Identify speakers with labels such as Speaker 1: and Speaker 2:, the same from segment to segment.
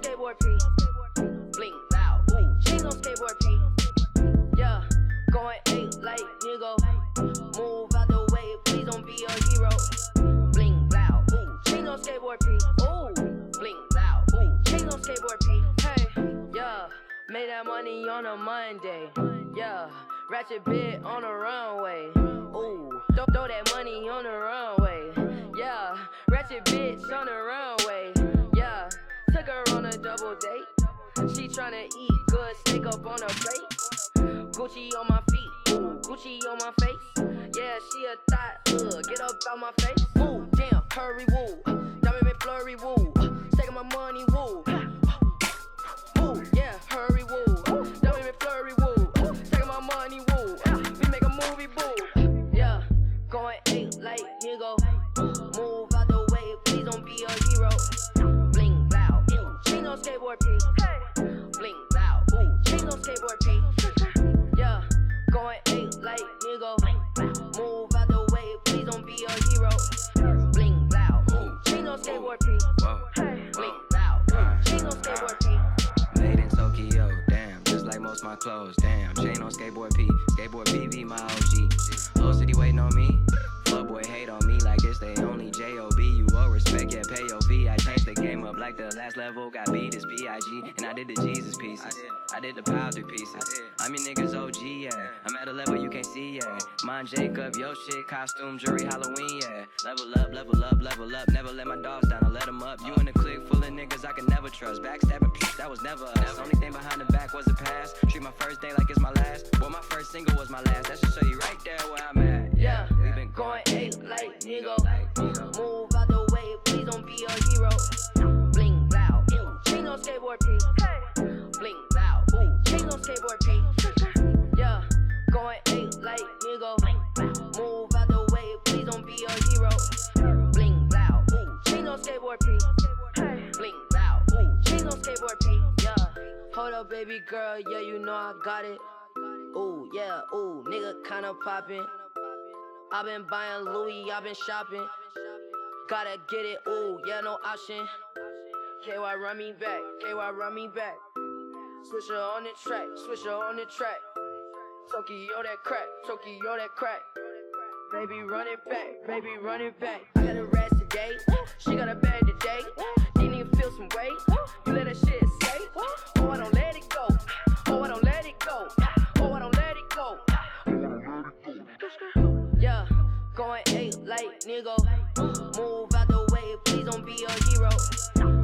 Speaker 1: skateboard P. Blink loud, ooh, chains on skateboard P. Yeah, going 8 like nigga. Move out the way, please don't be a hero. Blink loud, ooh, chains on skateboard P. Ooh, blink loud, ooh, chains on skateboard P. Hey, yeah, made that money on a Monday. Yeah, ratchet bit on the runway. Ooh, throw that money on the runway. Yeah, ratchet bitch on the runway. Yeah, took her on a double date. She tryna eat good steak up on her plate. Gucci on my feet, ooh, Gucci on my face. Yeah, she a thought, get up out my face. Ooh, damn, hurry, woo, diamond me flurry, woo, taking my money, woo. Ooh, yeah, hurry, woo, diamond me flurry, woo, taking my money, woo. We make a movie, boo. Yeah, going 8 like nigga. Move out the way, please don't be a hero. Blink loud, ooh, chains on skateboard P. Blink loud, ooh, chains on skateboard P. Yeah, going 8 like nigga. Move out the way, please don't be a hero. Blink loud, ooh, chains on skateboard P. Blink loud, ooh, chains on skateboard P.
Speaker 2: Made in Tokyo, damn, just like most my clothes, damn. Chain on skateboard P, skateboard PV, my OG. Whole city waiting on me. Fuckboy hate on me like it's they only J.O.B. You owe respect, yeah, pay your fee. I changed the game up like the last level. Got beat as P.I.G. And I did the Jesus pieces. I did the Power 3 pieces. I'm your niggas OG, yeah. I'm at a level you can't see, yeah. Mine Jacob, yo shit, costume, jewelry, Halloween, yeah. Level up, level up, level up. Never let my dogs down, I let them up. You in a clique full of niggas I can never trust. Backstabbing, that was never us. Only thing behind the back was the past. Treat my first day like it's my last. Boy, my first single was my last. That should show you right there where I'm at.
Speaker 1: Yeah,
Speaker 2: we been
Speaker 1: going 8 like nigga. Move out the way, please don't be a hero. Blink loud, ooh, chains on skateboard P. Blink loud, ooh, chains on skateboard P. Yeah, going 8 like nigga. Move out the way, please don't be a hero. Blink loud, ooh, chains on skateboard P. Blink loud, ooh, chains on skateboard P. Yeah, hold up, baby girl, yeah, you know I got it. Ooh, yeah, ooh, nigga kinda poppin'. I been buying Louis, I been shopping. Gotta get it, ooh, yeah, no option. KY run me back, KY run me back. Switch her on the track, switch her on the track. Tokyo that crack, Tokyo that crack. Baby run it back, baby run it back. I got a rest today, she got a bag today. Didn't even feel some weight, you let that shit say. Oh, I don't let it go, oh, I don't let it go. Oh, I don't let it go. Yeah, going 8 like nigga. Move out the way, please don't be a hero.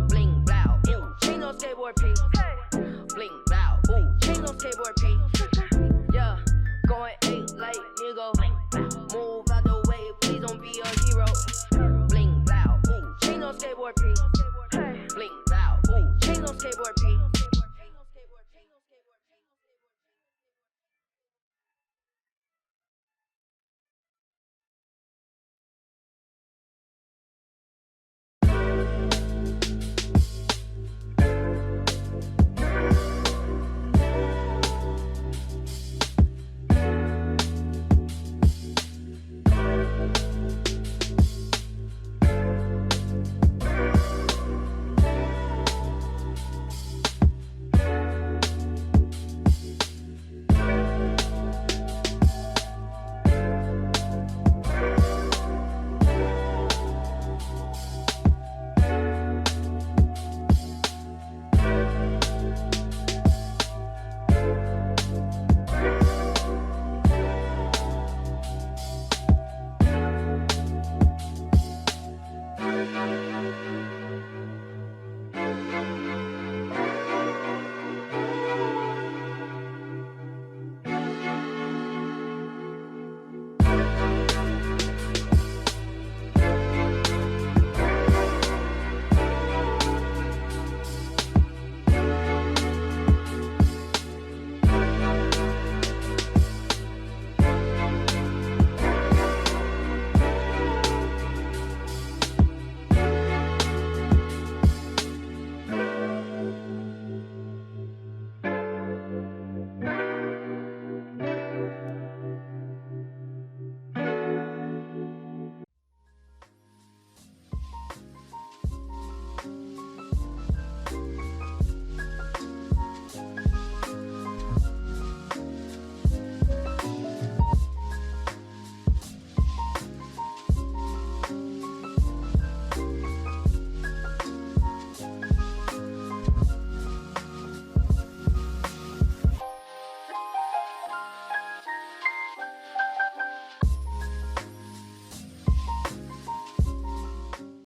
Speaker 1: Blink loud, ooh, chains on skateboard P. Blink loud, ooh, chains on skateboard P.